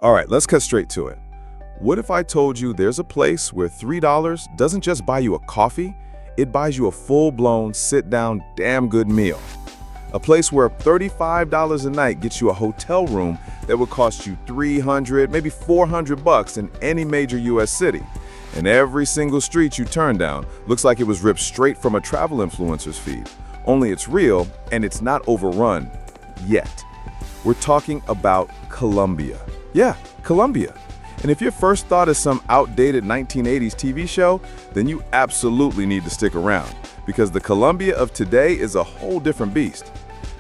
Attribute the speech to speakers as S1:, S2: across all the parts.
S1: All right, let's cut straight to it. What if I told you there's a place where $3 doesn't just buy you a coffee, it buys you a full-blown, sit-down, damn good meal? A place where $35 a night gets you a hotel room that would cost you $300, maybe $400 in any major US city. And every single street you turn down looks like it was ripped straight from a travel influencer's feed. Only it's real and it's not overrun yet. We're talking about Colombia. Yeah, Colombia. And if your first thought is some outdated 1980s TV show, then you absolutely need to stick around, because the Colombia of today is a whole different beast.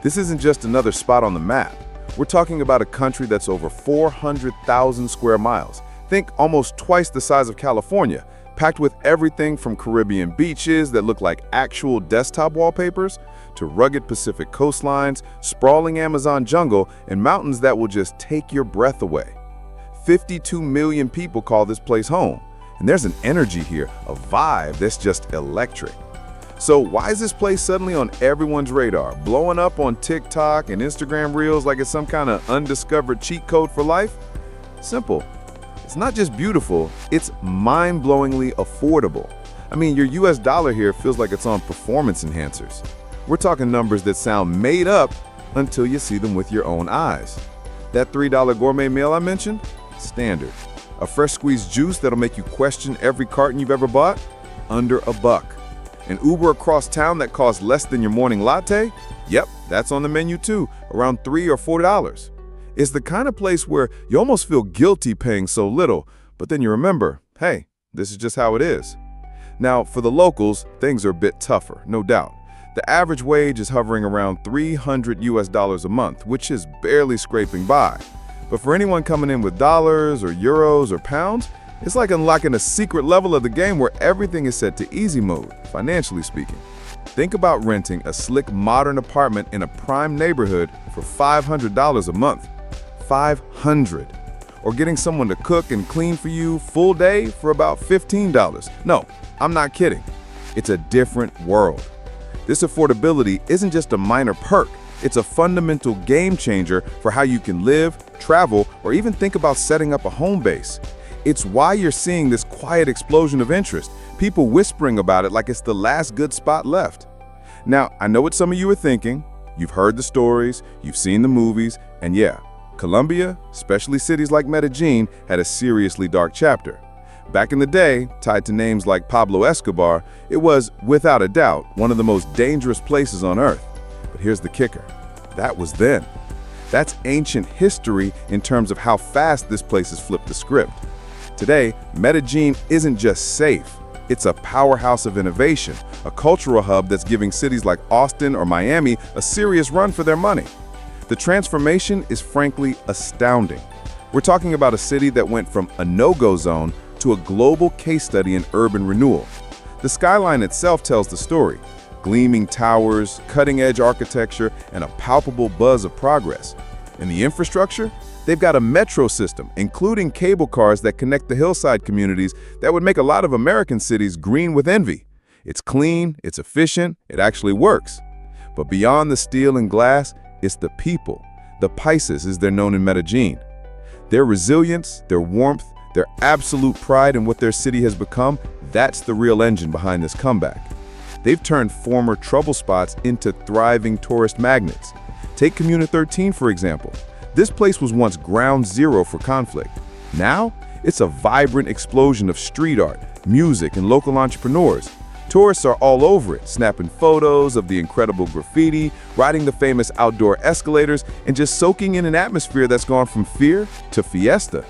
S1: This isn't just another spot on the map. We're talking about a country that's over 400,000 square miles. Think almost twice the size of California, packed with everything from Caribbean beaches that look like actual desktop wallpapers to rugged Pacific coastlines, sprawling Amazon jungle, and mountains that will just take your breath away. 52 million people call this place home, and there's an energy here, a vibe that's just electric. So why is this place suddenly on everyone's radar, blowing up on TikTok and Instagram Reels like it's some kind of undiscovered cheat code for life? Simple. It's not just beautiful, it's mind-blowingly affordable. I mean, your US dollar here feels like it's on performance enhancers. We're talking numbers that sound made up until you see them with your own eyes. That $3 gourmet meal I mentioned? Standard. A fresh squeezed juice that'll make you question every carton you've ever bought? Under $1. An Uber across town that costs less than your morning latte? Yep, that's on the menu too, around $3 or $4. It's the kind of place where you almost feel guilty paying so little, but then you remember, hey, this is just how it is. Now, for the locals, things are a bit tougher, no doubt. The average wage is hovering around $300 a month, which is barely scraping by. But for anyone coming in with dollars or euros or pounds, it's like unlocking a secret level of the game where everything is set to easy mode, financially speaking. Think about renting a slick modern apartment in a prime neighborhood for $500 a month. $500. Or getting someone to cook and clean for you full day for about $15. No, I'm not kidding. It's a different world. This affordability isn't just a minor perk. It's a fundamental game changer for how you can live, travel, or even think about setting up a home base. It's why you're seeing this quiet explosion of interest, people whispering about it like it's the last good spot left. Now, I know what some of you are thinking. You've heard the stories, you've seen the movies, and yeah, Colombia, especially cities like Medellín, had a seriously dark chapter. Back in the day, tied to names like Pablo Escobar, it was, without a doubt, one of the most dangerous places on earth. But here's the kicker. That was then. That's ancient history in terms of how fast this place has flipped the script. Today, Medellín isn't just safe. It's a powerhouse of innovation, a cultural hub that's giving cities like Austin or Miami a serious run for their money. The transformation is frankly astounding. We're talking about a city that went from a no-go zone to a global case study in urban renewal. The skyline itself tells the story. Gleaming towers, cutting-edge architecture, and a palpable buzz of progress. In the infrastructure, they've got a metro system, including cable cars that connect the hillside communities that would make a lot of American cities green with envy. It's clean, it's efficient, it actually works. But beyond the steel and glass, it's the people, the paisas as they're known in Medellín. Their resilience, their warmth, their absolute pride in what their city has become, that's the real engine behind this comeback. They've turned former trouble spots into thriving tourist magnets. Take Comuna 13, for example. This place was once ground zero for conflict. Now, it's a vibrant explosion of street art, music, and local entrepreneurs. Tourists are all over it, snapping photos of the incredible graffiti, riding the famous outdoor escalators, and just soaking in an atmosphere that's gone from fear to fiesta.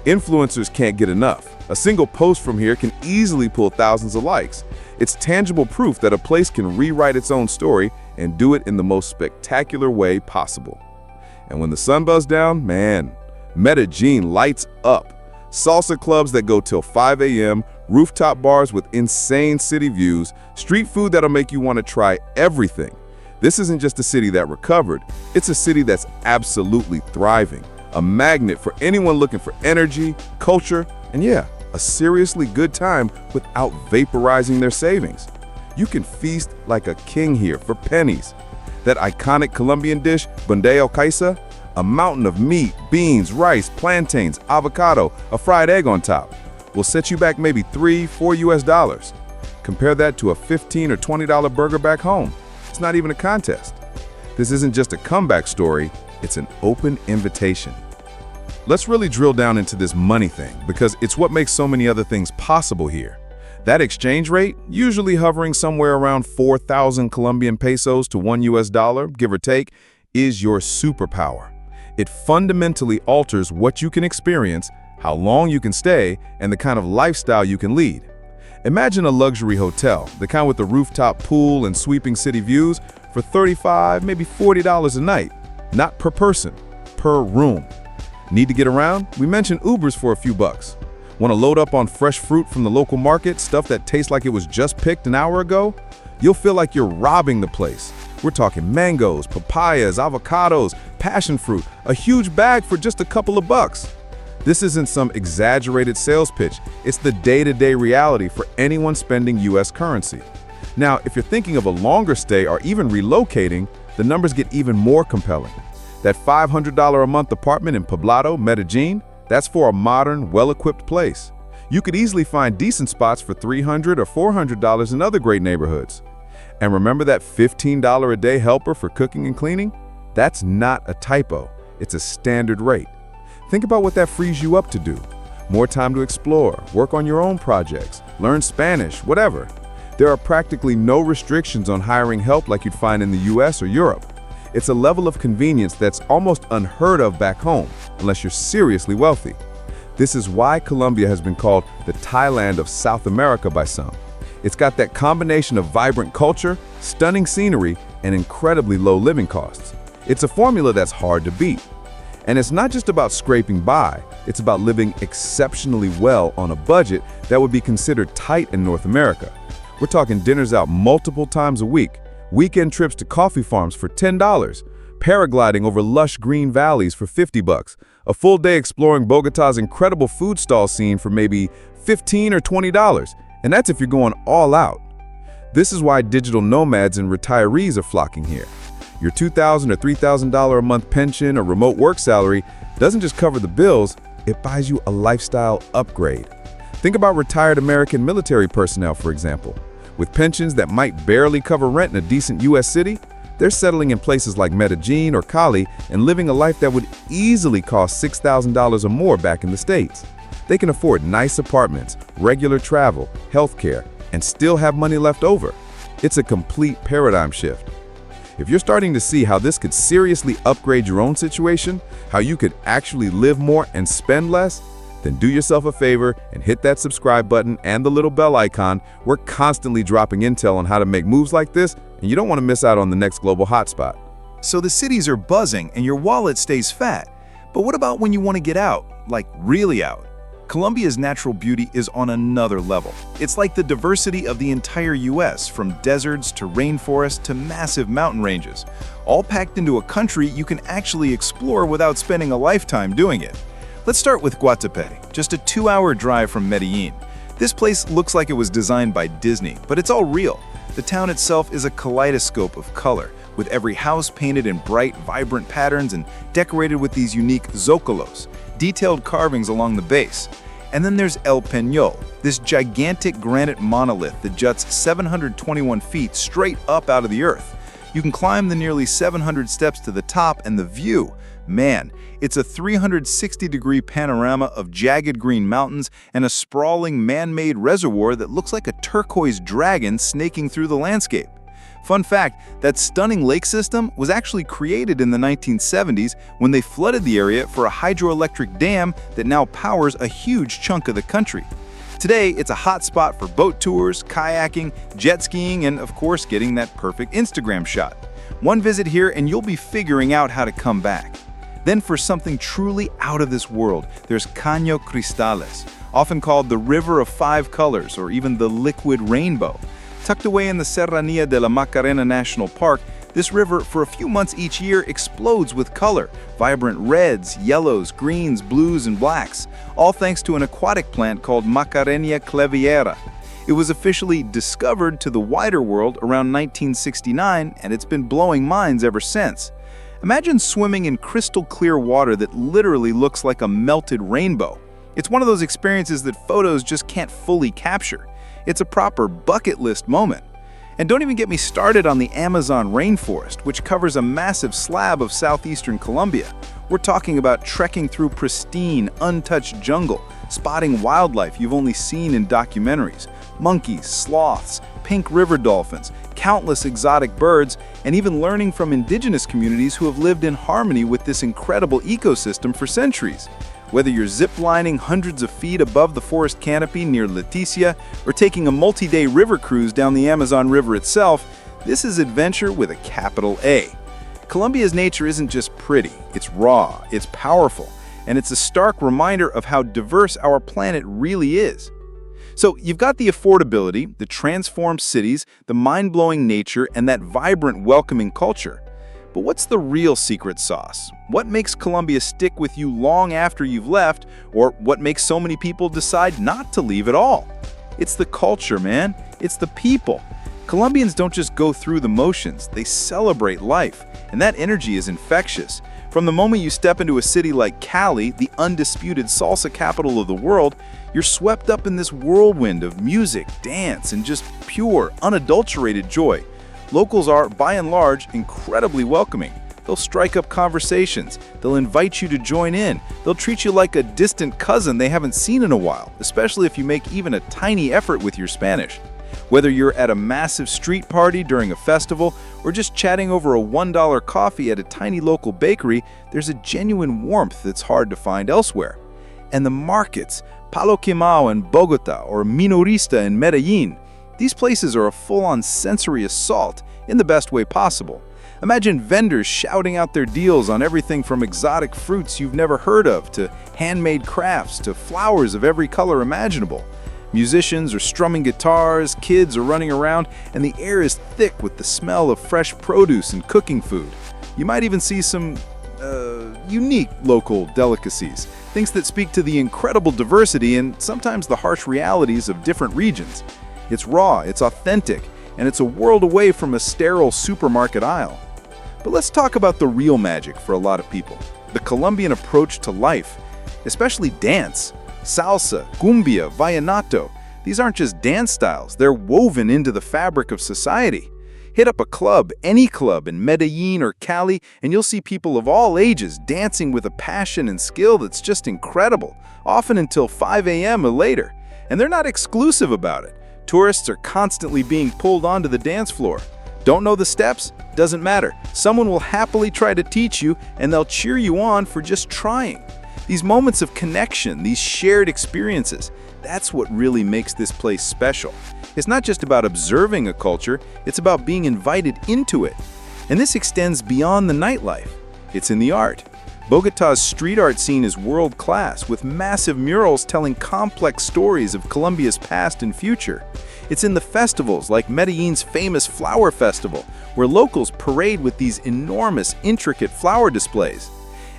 S1: Influencers can't get enough. A single post from here can easily pull thousands of likes. It's tangible proof that a place can rewrite its own story and do it in the most spectacular way possible. And when the sun goes down, man, Medellín lights up. Salsa clubs that go till 5 a.m., rooftop bars with insane city views, street food that'll make you want to try everything. This isn't just a city that recovered, it's a city that's absolutely thriving. A magnet for anyone looking for energy, culture, and yeah, a seriously good time without vaporizing their savings. You can feast like a king here for pennies. That iconic Colombian dish, bandeja paisa, A mountain of meat, beans, rice, plantains, avocado, a fried egg on top will set you back maybe $3–4 US. Compare that to a $15 or $20 burger back home. It's not even a contest. This isn't just a comeback story, it's an open invitation. Let's really drill down into this money thing because it's what makes so many other things possible here. That exchange rate, usually hovering somewhere around 4,000 Colombian pesos to $1, give or take, is your superpower. It fundamentally alters what you can experience, how long you can stay, and the kind of lifestyle you can lead. Imagine a luxury hotel, the kind with the rooftop pool and sweeping city views, for $35, maybe $40 a night. Not per person, per room. Need to get around? We mentioned Ubers for a few bucks. Want to load up on fresh fruit from the local market, stuff that tastes like it was just picked an hour ago? You'll feel like you're robbing the place. We're talking mangoes, papayas, avocados, passion fruit, a huge bag for just a couple of bucks. This isn't some exaggerated sales pitch. It's the day-to-day reality for anyone spending US currency. Now, if you're thinking of a longer stay or even relocating, the numbers get even more compelling. That $500 a month apartment in Poblado, Medellín, that's for a modern, well-equipped place. You could easily find decent spots for $300 or $400 in other great neighborhoods. And remember that $15 a day helper for cooking and cleaning? That's not a typo. It's a standard rate. Think about what that frees you up to do. More time to explore, work on your own projects, learn Spanish, whatever. There are practically no restrictions on hiring help like you'd find in the US or Europe. It's a level of convenience that's almost unheard of back home, unless you're seriously wealthy. This is why Colombia has been called the Thailand of South America by some. It's got that combination of vibrant culture, stunning scenery, and incredibly low living costs. It's a formula that's hard to beat. And it's not just about scraping by, it's about living exceptionally well on a budget that would be considered tight in North America. We're talking dinners out multiple times a week, weekend trips to coffee farms for $10, paragliding over lush green valleys for $50, a full day exploring Bogotá's incredible food stall scene for maybe $15 or $20, and that's if you're going all out. This is why digital nomads and retirees are flocking here. Your $2,000 or $3,000 a month pension or remote work salary doesn't just cover the bills, it buys you a lifestyle upgrade. Think about retired American military personnel, for example. With pensions that might barely cover rent in a decent US city, they're settling in places like Medellín or Cali and living a life that would easily cost $6,000 or more back in the States. They can afford nice apartments, regular travel, healthcare, and still have money left over. It's a complete paradigm shift. If you're starting to see how this could seriously upgrade your own situation, how you could actually live more and spend less, then do yourself a favor and hit that subscribe button and the little bell icon. We're constantly dropping intel on how to make moves like this, and you don't want to miss out on the next global hotspot.
S2: So the cities are buzzing and your wallet stays fat. But what about when you want to get out, like really out? Colombia's natural beauty is on another level. It's like the diversity of the entire US, from deserts to rainforests to massive mountain ranges, all packed into a country you can actually explore without spending a lifetime doing it. Let's start with Guatapé, just a 2-hour drive from Medellín. This place looks like it was designed by Disney, but it's all real. The town itself is a kaleidoscope of color, with every house painted in bright, vibrant patterns and decorated with these unique zócalos, detailed carvings along the base. And then there's El Peñol, this gigantic granite monolith that juts 721 feet straight up out of the earth. You can climb the nearly 700 steps to the top, and the view, man, it's a 360-degree panorama of jagged green mountains and a sprawling man-made reservoir that looks like a turquoise dragon snaking through the landscape. Fun fact, that stunning lake system was actually created in the 1970s when they flooded the area for a hydroelectric dam that now powers a huge chunk of the country. Today, it's a hot spot for boat tours, kayaking, jet skiing, and of course, getting that perfect Instagram shot. One visit here and you'll be figuring out how to come back. Then for something truly out of this world, there's Caño Cristales, often called the River of Five Colors or even the Liquid Rainbow. Tucked away in the Serranía de la Macarena National Park, this river for a few months each year explodes with color, vibrant reds, yellows, greens, blues, and blacks, all thanks to an aquatic plant called Macarenia cleviera. It was officially discovered to the wider world around 1969, and it's been blowing minds ever since. Imagine swimming in crystal clear water that literally looks like a melted rainbow. It's one of those experiences that photos just can't fully capture. It's a proper bucket list moment. And don't even get me started on the Amazon rainforest, which covers a massive slab of southeastern Colombia. We're talking about trekking through pristine, untouched jungle, spotting wildlife you've only seen in documentaries, monkeys, sloths, pink river dolphins, countless exotic birds, and even learning from indigenous communities who have lived in harmony with this incredible ecosystem for centuries. Whether you're zip-lining hundreds of feet above the forest canopy near Leticia or taking a multi-day river cruise down the Amazon River itself, this is adventure with a capital A. Colombia's nature isn't just pretty, it's raw, it's powerful, and it's a stark reminder of how diverse our planet really is. So you've got the affordability, the transformed cities, the mind-blowing nature, and that vibrant, welcoming culture. But what's the real secret sauce? What makes Colombia stick with you long after you've left, or what makes so many people decide not to leave at all? It's the culture, man. It's the people. Colombians don't just go through the motions, they celebrate life, and that energy is infectious. From the moment you step into a city like Cali, the undisputed salsa capital of the world, you're swept up in this whirlwind of music, dance, and just pure, unadulterated joy. Locals are, by and large, incredibly welcoming. They'll strike up conversations. They'll invite you to join in. They'll treat you like a distant cousin they haven't seen in a while, especially if you make even a tiny effort with your Spanish. Whether you're at a massive street party during a festival or just chatting over a $1 coffee at a tiny local bakery, there's a genuine warmth that's hard to find elsewhere. And the markets, Palo Quemao in Bogotá or Minorista in Medellín, these places are a full-on sensory assault in the best way possible. Imagine vendors shouting out their deals on everything from exotic fruits you've never heard of to handmade crafts to flowers of every color imaginable. Musicians are strumming guitars, kids are running around, and the air is thick with the smell of fresh produce and cooking food. You might even see some unique local delicacies, things that speak to the incredible diversity and sometimes the harsh realities of different regions. It's raw, it's authentic, and it's a world away from a sterile supermarket aisle. But let's talk about the real magic for a lot of people, the Colombian approach to life, especially dance. Salsa, cumbia, vallenato, these aren't just dance styles, they're woven into the fabric of society. Hit up a club, any club in Medellín or Cali, and you'll see people of all ages dancing with a passion and skill that's just incredible, often until 5 a.m. or later. And they're not exclusive about it. Tourists are constantly being pulled onto the dance floor. Don't know the steps? Doesn't matter. Someone will happily try to teach you, and they'll cheer you on for just trying. These moments of connection, these shared experiences, that's what really makes this place special. It's not just about observing a culture, it's about being invited into it. And this extends beyond the nightlife. It's in the art. Bogotá's street art scene is world-class, with massive murals telling complex stories of Colombia's past and future. It's in the festivals like Medellín's famous Flower Festival, where locals parade with these enormous, intricate flower displays.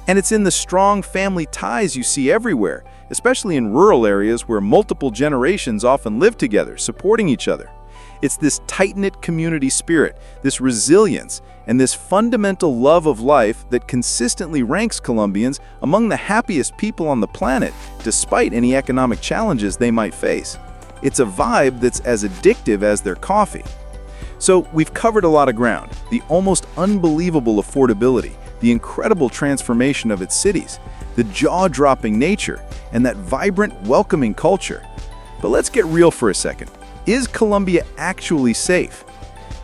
S2: And it's in the strong family ties you see everywhere, especially in rural areas where multiple generations often live together, supporting each other. It's this tight-knit community spirit, this resilience, and this fundamental love of life that consistently ranks Colombians among the happiest people on the planet, despite any economic challenges they might face. It's a vibe that's as addictive as their coffee. So we've covered a lot of ground, the almost unbelievable affordability, the incredible transformation of its cities, the jaw-dropping nature, and that vibrant, welcoming culture. But let's get real for a second. Is Colombia actually safe?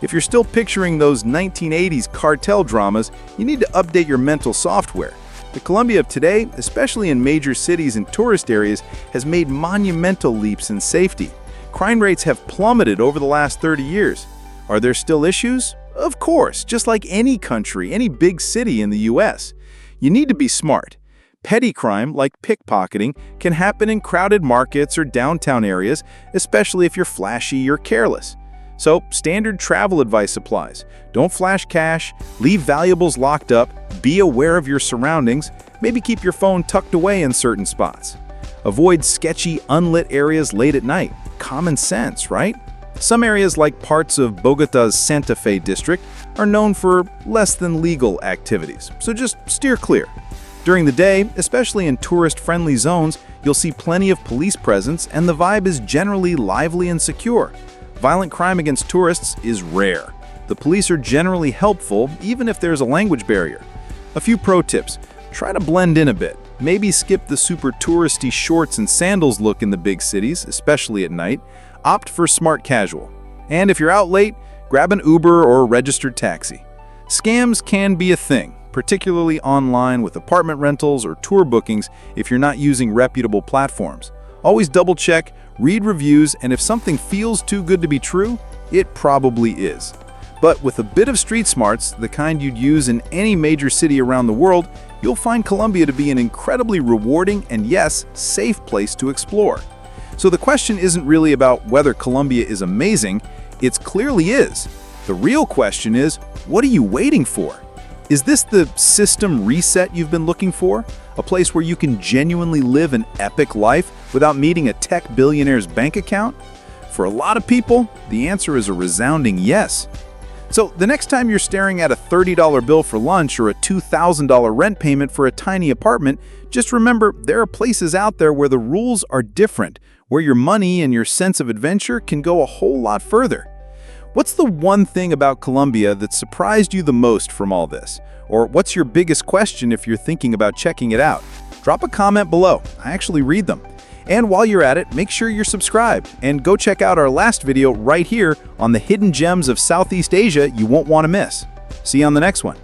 S2: If you're still picturing those 1980s cartel dramas, you need to update your mental software. The Colombia of today, especially in major cities and tourist areas, has made monumental leaps in safety. Crime rates have plummeted over the last 30 years. Are there still issues? Of course, just like any country, any big city in the US. You need to be smart. Petty crime, like pickpocketing, can happen in crowded markets or downtown areas, especially if you're flashy or careless. So, standard travel advice applies. Don't flash cash, leave valuables locked up, be aware of your surroundings, maybe keep your phone tucked away in certain spots. Avoid sketchy, unlit areas late at night. Common sense, right? Some areas like parts of Bogotá's Santa Fe district are known for less than legal activities, so just steer clear. During the day, especially in tourist-friendly zones, you'll see plenty of police presence and the vibe is generally lively and secure. Violent crime against tourists is rare. The police are generally helpful, even if there's a language barrier. A few pro tips. Try to blend in a bit. Maybe skip the super touristy shorts and sandals look in the big cities, especially at night. Opt for smart casual. And if you're out late, grab an Uber or a registered taxi. Scams can be a thing, particularly online with apartment rentals or tour bookings if you're not using reputable platforms. Always double-check, read reviews, and if something feels too good to be true, it probably is. But with a bit of street smarts, the kind you'd use in any major city around the world, you'll find Colombia to be an incredibly rewarding and, yes, safe place to explore. So the question isn't really about whether Colombia is amazing, it clearly is. The real question is, what are you waiting for? Is this the system reset you've been looking for? A place where you can genuinely live an epic life without meeting a tech billionaire's bank account? For a lot of people, the answer is a resounding yes. So the next time you're staring at a $30 bill for lunch or a $2,000 rent payment for a tiny apartment, just remember there are places out there where the rules are different, where your money and your sense of adventure can go a whole lot further. What's the one thing about Colombia that surprised you the most from all this? Or what's your biggest question if you're thinking about checking it out? Drop a comment below. I actually read them. And while you're at it, make sure you're subscribed and go check out our last video right here on the hidden gems of Southeast Asia you won't want to miss. See you on the next one.